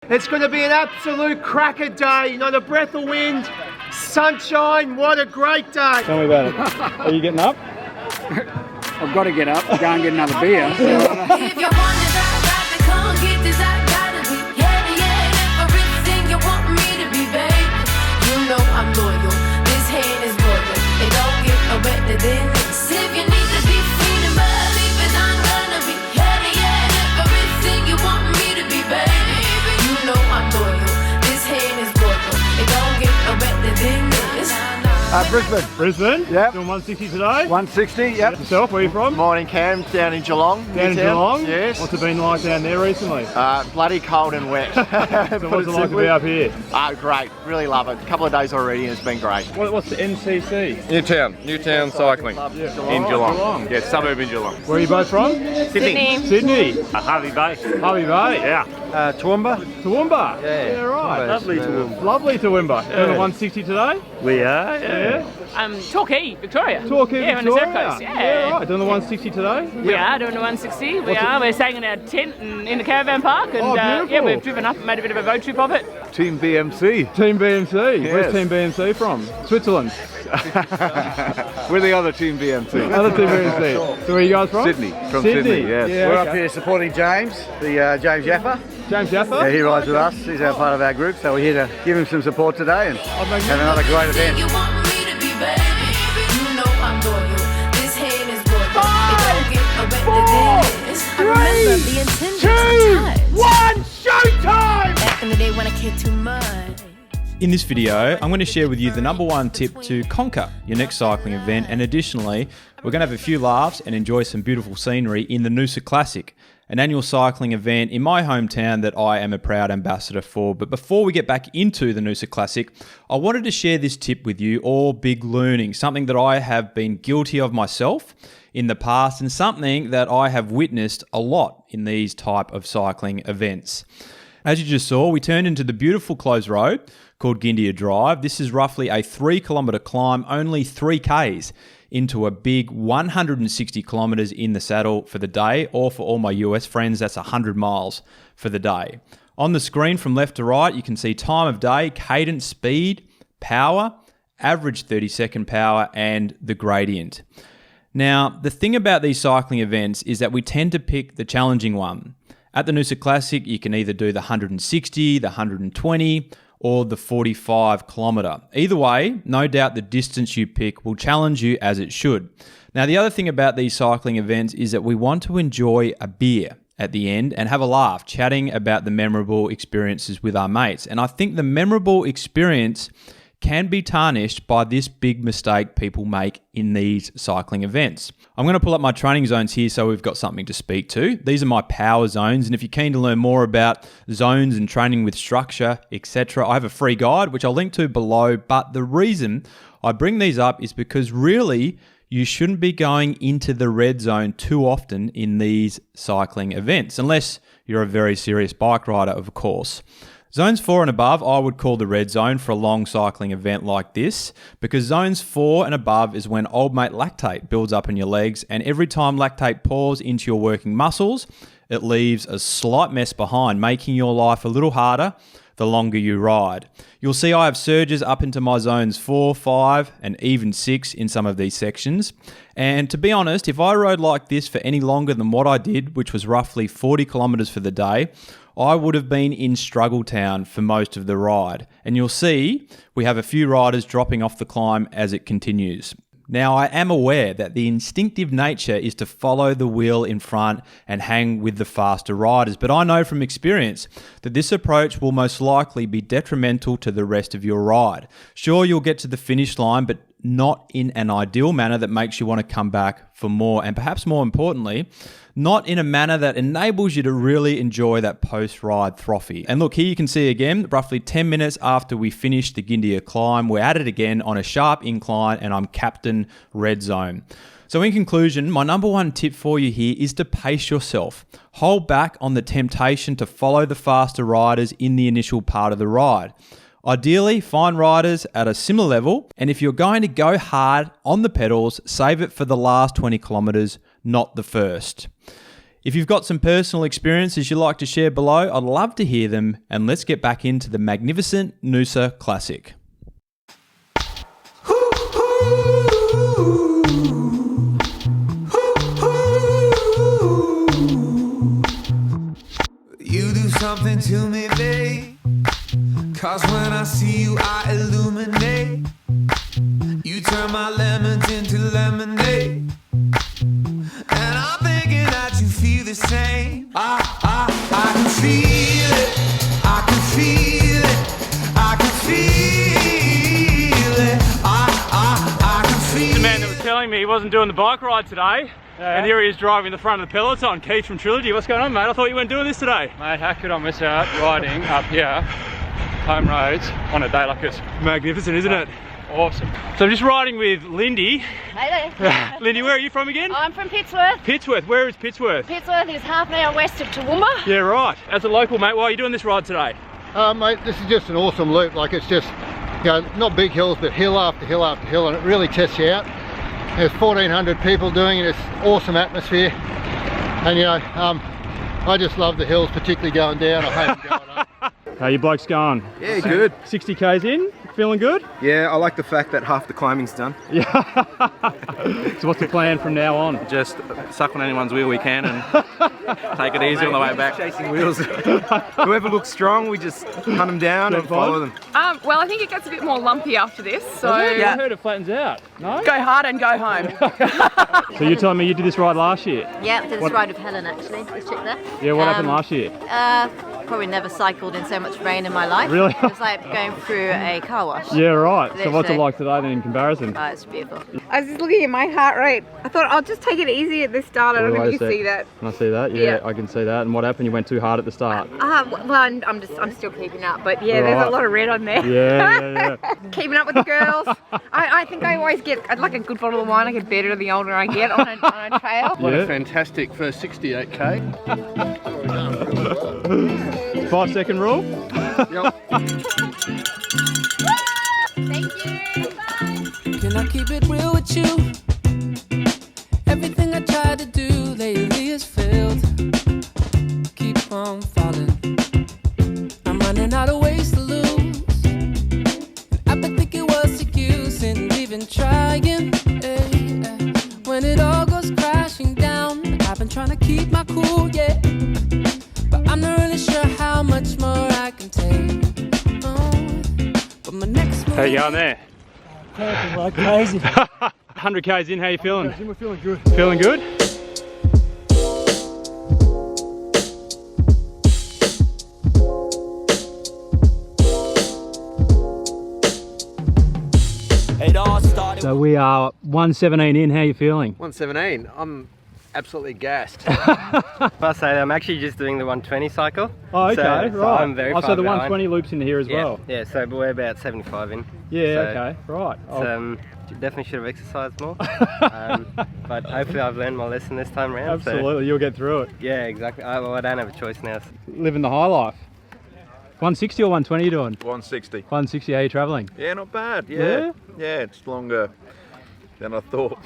It's going to be an absolute cracker day. Not a breath of wind, sunshine. What a great day. Tell me about it. Are you getting up? I've got to get up, go and get another beer. If you want it, I got the come get this, I gotta be. Yeah, everything you want me to be, babe. You know I'm loyal, this hand is royal. It don't get no better than this. If you need to be feeling, believe it, I'm gonna be. Yeah, everything you want me to be, baby. You know I'm loyal, this hand is royal. It don't get no better than this. Brisbane? Yep. Doing 160 today? 160, yep. Yourself, where are you from? Morning, Cam, down in Geelong. Down in Geelong? Yes. What's it been like down there recently? Bloody cold and wet. So what's it like to be up here? Great, really love it. A couple of days already and it's been great. What's the NCC? Newtown Cycling in Geelong. Yeah, suburb in Geelong. Where are you both from? Sydney. Harvey Bay. Harvey Bay? Yeah. Toowoomba. Toowoomba? Yeah. Right. Lovely Toowoomba. Lovely Toowoomba. Doing the 160 today? We are, Torquay, Victoria. Torquay, yeah, Victoria. on the Surf Coast. Yeah, right. Doing the 160 today? We are doing the 160. We're staying in our tent in the caravan park, and we've driven up and made a bit of a road trip of it. Team BMC. Team BMC. Yes. Where's Team BMC from? Switzerland. We're the other Team BMC. Other Team BMC. So where are you guys from? Sydney. From Sydney, yes. Yeah, We're okay. up here supporting James, James Jaffa. James Jaffa? Yeah, he rides with us. He's our part of our group, so we're here to give him some support today and have another great event. You want me to be, baby. You know I'm loyal. This hand is royal. It don't get no better than this. I remember being 10 Showtime! back in the day when I cared too much. In this video, I'm going to share with you the #1 tip to conquer your next cycling event, and additionally, we're going to have a few laughs and enjoy some beautiful scenery in the Noosa Classic, an annual cycling event in my hometown that I am a proud ambassador for. But before we get back into the Noosa Classic, I wanted to share this tip with you, or big learning, something that I have been guilty of myself in the past and something that I have witnessed a lot in these type of cycling events. As you just saw, we turned into the beautiful closed road called Gindia Drive. This is roughly a 3-kilometre climb, only 3Ks, into a big 160 kilometres in the saddle for the day, or for all my US friends, that's 100 miles for the day. On the screen from left to right, you can see time of day, cadence, speed, power, average 30-second power, and the gradient. Now, the thing about these cycling events is that we tend to pick the challenging one. At the Noosa Classic, you can either do the 160, the 120, or the 45 kilometre. Either way, no doubt the distance you pick will challenge you as it should. Now, the other thing about these cycling events is that we want to enjoy a beer at the end and have a laugh, chatting about the memorable experiences with our mates. And I think the memorable experience can be tarnished by this big mistake people make in these cycling events. I'm going to pull up my training zones here so we've got something to speak to. These are my power zones, and if you're keen to learn more about zones and training with structure, etc., I have a free guide which I'll link to below. But the reason I bring these up is because really you shouldn't be going into the red zone too often in these cycling events, unless you're a very serious bike rider, of course. Zones 4 and above, I would call the red zone for a long cycling event like this, because zones 4 and above is when old mate lactate builds up in your legs, and every time lactate pours into your working muscles, it leaves a slight mess behind, making your life a little harder the longer you ride. You'll see I have surges up into my zones 4, 5, and even 6 in some of these sections. And to be honest, if I rode like this for any longer than what I did, which was roughly 40 kilometres for the day, I would have been in struggle town for most of the ride. And you'll see we have a few riders dropping off the climb as it continues. Now, I am aware that the instinctive nature is to follow the wheel in front and hang with the faster riders, but I know from experience that this approach will most likely be detrimental to the rest of your ride. Sure, you'll get to the finish line, but not in an ideal manner that makes you want to come back for more, and perhaps more importantly, not in a manner that enables you to really enjoy that post-ride trophy. And look, here you can see again, roughly 10 minutes after we finished the Gindia climb, we're at it again on a sharp incline, and I'm captain red zone. So in conclusion, my #1 tip for you here is to pace yourself. Hold back on the temptation to follow the faster riders in the initial part of the ride. Ideally, find riders at a similar level, and if you're going to go hard on the pedals, save it for the last 20 kilometers, not the first. If you've got some personal experiences you'd like to share below, I'd love to hear them, and let's get back into the magnificent Noosa Classic. You do something to me, babe, 'cause when I see you I illuminate. You turn my lemons into lemonade, and I'm thinking that you feel the same. I can feel it, I can feel it, I can feel it, I can feel it. The man that was telling me he wasn't doing the bike ride today, and here he is driving the front of the peloton. Keith from Trilogy, what's going on, mate? I thought you weren't doing this today. Mate, how could I miss out riding up here, home roads, on a day like this? Magnificent, isn't it? Awesome. So I'm just riding with Lindy. Hey there. Lindy, where are you from again? I'm from Pittsworth. Pittsworth, where is Pittsworth? Pittsworth is half an hour west of Toowoomba. Yeah, right. As a local, mate, why are you doing this ride today? Mate, this is just an awesome loop. Like, it's just, you know, not big hills, but hill after hill after hill, and it really tests you out. There's 1,400 people doing it. It's awesome atmosphere, and you know, I just love the hills, particularly going down. I hate them going up. How you blokes going? Yeah, good. 60 k's in, feeling good? Yeah, I like the fact that half the climbing's done. Yeah. So what's the plan from now on? Just suck on anyone's wheel we can and take it easy on the way back. Chasing wheels. Whoever looks strong, we just hunt them down and follow them. Well, I think it gets a bit more lumpy after this, so I heard it flattens out. No? go hard and go home. So you're telling me you did this ride last year? Yeah, did this ride with Helen actually. This chick there. Yeah, what happened last year? Probably never cycled in so much rain in my life. Really? It was like going through a car wash. Yeah, right. So what's it Literally. like today then in comparison? Oh, it's beautiful. I was just looking at my heart rate. I thought I'll just take it easy at the start. I don't know if you can see that. Can I see that? Yeah, I can see that. And what happened? You went too hard at the start. Well, I'm still keeping up, but yeah, there's a lot of red on there. Yeah. Keeping up with the girls. I think I always get like a good bottle of wine. I get better the older I get on a trail. What a fantastic first 68k. 5-second rule? Yep. Thank you. Bye. Can I keep it real with you? Everything I tried to do lately has failed. Keep on falling. I'm running out of ways to lose. I've been thinking what's the use in even trying. When it all goes crashing down, I've been trying to keep my cool, yeah. But I'm not really sure how much more I can take. But my next move. How you going there? Like crazy. 100 k's in, how you feeling? We're feeling good. Feeling good? So we are 117 in, how you feeling? 117, I'm absolutely gassed. I say I'm actually just doing the 120 cycle. Oh, okay, right. So I'm very far so the behind. 120 loops in here as well? Yeah, so we're about 75 in. Yeah, so okay, right. Definitely should have exercised more. But hopefully I've learned my lesson this time around. Absolutely, you'll get through it. Yeah, exactly. I don't have a choice now. Living the high life. 160 or 120 you doing? 160. 160, how are you travelling? Yeah, not bad. Yeah, it's longer than I thought.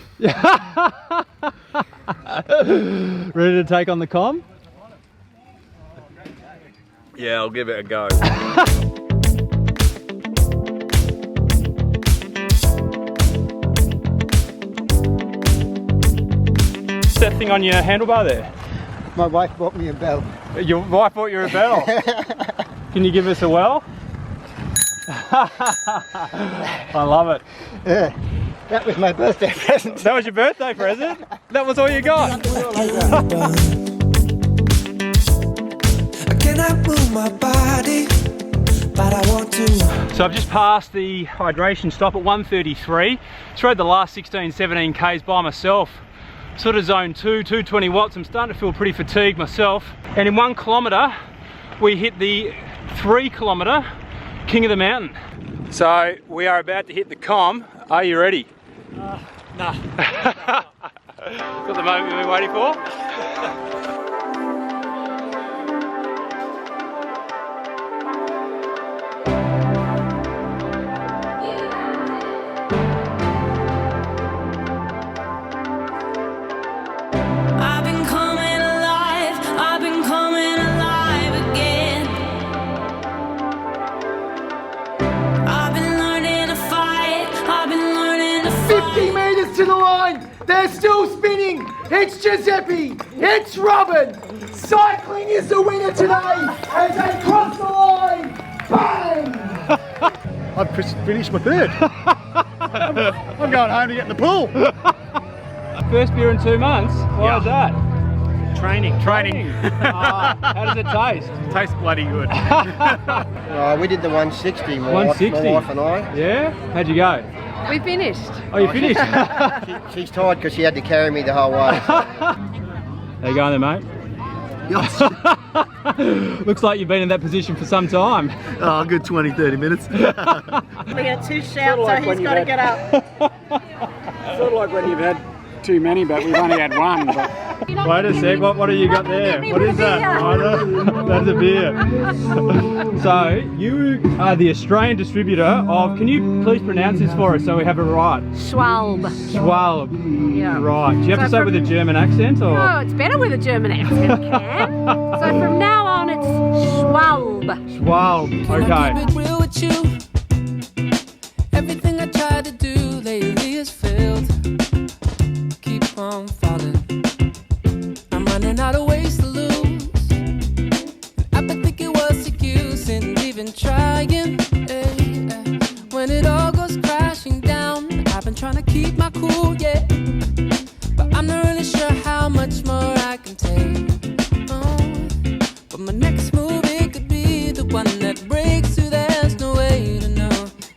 Ready to take on the com? Yeah, I'll give it a go. What's that thing on your handlebar there? My wife bought me a bell. Your wife bought you a bell. Can you give us a well? I love it. Yeah, that was my birthday present. That was your birthday present? That was all you got? I cannot move my body, but I want to. So I've just passed the hydration stop at 133. Just rode the last 16, 17 Ks by myself. Sort of zone 2, 220 watts. I'm starting to feel pretty fatigued myself. And in 1 kilometre, we hit the 3 kilometre King of the Mountain. So we are about to hit the com. Are you ready? Nah. Got the moment we've been waiting for? I've been coming alive. 50 metres to the line. They're still spinning. It's Giuseppe. It's Robin. Cycling is the winner today as they cross the line. Bang! I've finished my third. I'm going home to get in the pool. First beer in 2 months? Why is that? Training. How does it taste? Tastes bloody good. We did the 160, my 160? wife and I. Yeah? How'd you go? We finished. Oh, you finished? She's tired because she had to carry me the whole way. How you going there, mate? Looks like you've been in that position for some time. Oh, a good 20-30 minutes. We had 2 shouts, so he's got to get up. Sort of like when you've had too many, but we've only had one. But... Wait a sec, what have you got there? What is that? That's a beer. So, you are the Australian distributor of, can you please pronounce this for us so we have it right? Schwalbe. Schwalbe. Yeah. Right. Do you have to say it with a German accent? Or? No, it's better with a German accent, Cam. So from now on, it's Schwalbe. Schwalbe. Okay. Keep it real with you. Everything I tried to do lately has failed. Keep on falling. I'm running out of ways to lose. I've been thinking what's the use in even trying. When it all goes crashing down, I've been trying to keep my cool, yeah.